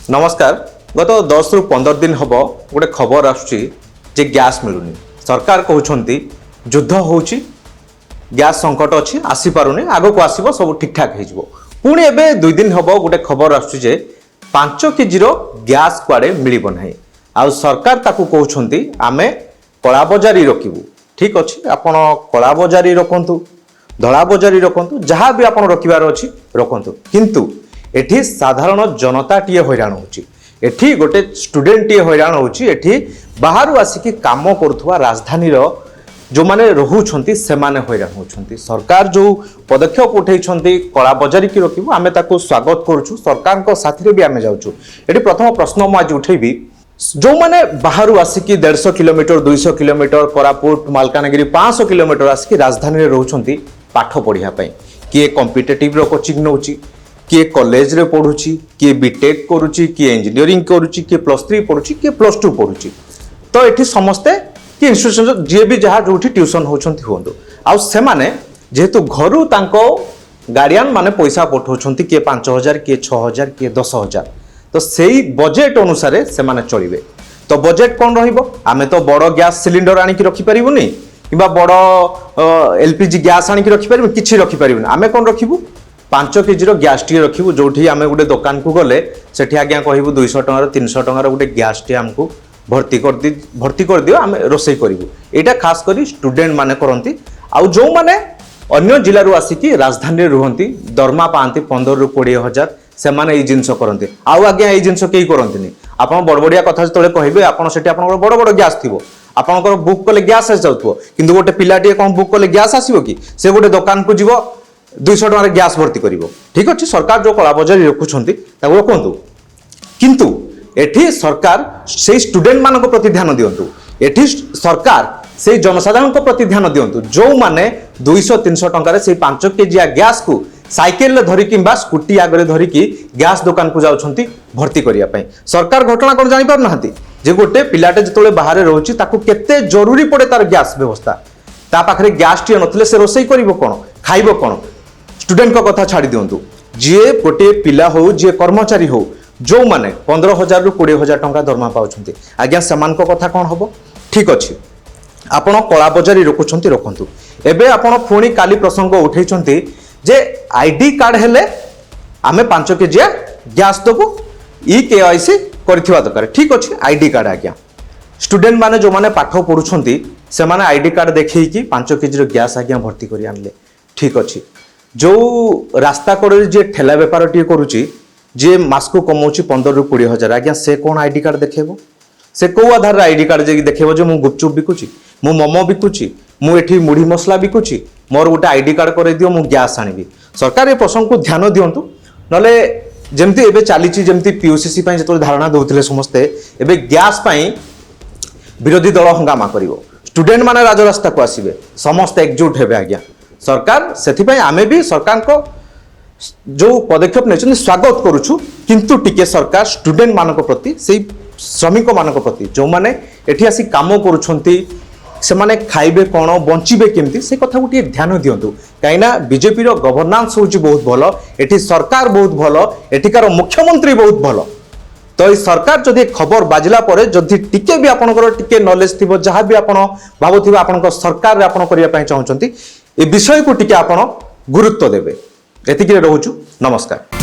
नमस्कार। गत 10 रु 15 दिन हम गोटे खबर आसुची जे गैस मिलूनी। सरकार कहते युद्ध होउची, गैस संकट अच्छी आसी पारुनी, आगो को आसीबो सब ठीक ठाक हो पुणी एबे 2 दिन हम गोटे खबर आसुची जे 5 केजी रो गैस कुआडे मिलिबो नाही। आ सरकार ताकू कहउछंती आमे कला बजारी रखिबू। ठीक अच्छी आपण कला बजारी रखंतु, धड़ा बजारी रखंतु, जहाँ भी आपण रखिबार अछि रखंतु, किंतु एठी साधारण जनता टीए हैरान होची। एठी गोटे स्टूडेंट टीए हैरान होची। एठी बाहरु आसिकी काम करुथुवा राजधानी रो जो माने रहुछंती से माने हैरान होछंती। सरकार जो पदक्षेप उठैछंती कला बजारी की रखिबू, आमे ताको स्वागत करूछु। सरकार को साथी भी आमे जाउछु। एठी प्रथम प्रश्न म आज उठैबी, जो माने बाहरु आसिकी 150 kilometre 200 kilometre Koraput Malkangiri 500 kilometre आसिकी राजधानी रे रहुछंती पाठ पढ़िया पई, किए कॉम्पिटिटिव रो कोचिंग नउची, किए कॉलेज रे पढ़ुची, किए बीटेक करुची, किए इंजीनियरिंग करुची, किए +3 पढ़ुची, किए +2 पढ़ुची। तो एठी समस्ते कि इंस्टीट्यूशन जे भी जहाँ जो ट्यूशन होछंती होंदो आउ से माने जेहेतु घरु तांको गार्डियन माने पैसा पठाउछंती, किए 5000 किए 6000 किए 10000। तो सेही बजेट अनुसार से माने चलिबे। तो बजेट कोन रहिबो? आमे तो बड़ गैस सिलिंडर आनी कि रखि परिबुनी, किबा बड़ एलपीजी गैस आनी कि रखि परिबुनी, किछि रखि परिबुनी। आमे कोन रखिबु? 5 केजी रो गैस टी रखिबु। जोठी आमे गोटे दुकान को गले सेठी आज्ञा कहबु 200 टंकार 300 टंकार गोटे गैस टी हमको भर्ती कर दियो, आमे रोसई करिवु। एटा खास करी स्टूडेंट माने करंती। आउ जो माने अन्य जिल्ला रो आसिकी राजधानी रे रुहंती, दरमा पांती 15 रु 20 हजार, से माने ई जिंस करंती। आउ आज्ञा ई जिंस केई करंतीनी। आपण बड़बड़िया कथा जतले कहबे, आपण सेठी आपण बड़ बड़ गैस थिबो, आपणकर बुक कले गैस आस जाउथबो, किंतु गोटे पिलाटी कोन बुक कले गैस आसीबो कि? से गोटे दुकान को जीवो 200 टंकार गैस भर्ती करिवो। ठीक अछि, सरकार जो कला बजारी रखुछंती ताको रखंतु, किंतु एठी सरकार से स्टूडेंट मानक प्रति ध्यान दियंतु। एठी सरकार से जनसाधारण को प्रति ध्यान दियंतु जो माने 200-300 टंकार से 5 केजी गैस को साइकेल धरी किंबा स्कूटी आगरे धरी की गैस दुकान को जाउछंती भर्ती करिया पई। सरकार घटना कोन जानि पार नाहंती जे गोटे पिलाटे जतले बाहर रहउची ताको केते जरूरी पड़े तार गैस व्यवस्था। ता पाखरे गैस टी नथले से रोसई करिवो कोन, खाइबो कोन? स्टूडेंट को कथा छाड़ी दियंतु। जे गोटे पिला हो, जे कर्मचारी हो, जो माने 15,000 रु 20,000 टंका दरमा पाउछंती, आज्ञा समान को कथा कोन हबो? ठीक अछि, आपण कला बजारी रखुछंती रखंतु। एबे आपण पुणी काली प्रसंग उठैछंती जे आईडी कार्ड हेले आमे 5 केजी गैस दबो, ई केवाईसी करथिबा दरकार। ठीक अछि, आईडी कार्ड आज्ञा स्टूडेंट माने जो माने पाठ पढुछंती से माने आईडी कार्ड देखै कि 5 केजी गैस आज्ञा भर्ती करि आनले। ठीक अछि, जो रास्ता कड़े जे ठेला बेपार टी करुची, जे मास को कमाउची 15 रु 20 हजार, आज्ञा से कौन आईडी कार्ड देखेबो? से को आधार आईडी कार्ड जे देखेबो जे मु गुपचुप बिकुची, मु मोमो बिकुची, मु एठी मुढ़ी मसला बिकुची, मोर गोटे आईडी कार्ड करे दियो, मु गैस आनिबी। सरकार ए प्रसंग को ध्यान दियंतु। नले जेमती एबे चालीची, जेमती पीयूसीसी पई जतो धारणा दउथिले समस्ते, एबे गैस पई विरोधी दल हंगामा करिवो, स्टूडेंट माने राजरास्ता को आसीबे, समस्त एकजुट हेबे। आज्ञा सरकार से आमे भी सरकार को जो पदक्षेप नहीं स्वागत करुछु, किंतु टिके सरकार स्टूडेंट मानक प्रति से श्रमिक मानक प्रति जो माने एठी आसी काम करुछंती से माने खाइबे कोन, बंचिबे केमती, से कथा गोटे ध्यान दियंतु। काइना बीजेपी रो गवर्नेंस होची बहुत भलो, एठी सरकार बहुत भलो, एठिकार मुख्यमंत्री बहुत भलो। तो सरकार जदि खबर बाजिला परे जदि टिके भी आपनकर टिके नॉलेज थिबो, जहाँ भी आपण भाबुथिबा आपनकर सरकार रे आपण करिया पई चाहउछंती, ए विषय को टिके आपण गुरुत्व देबे। एतिके रहउछु। नमस्कार।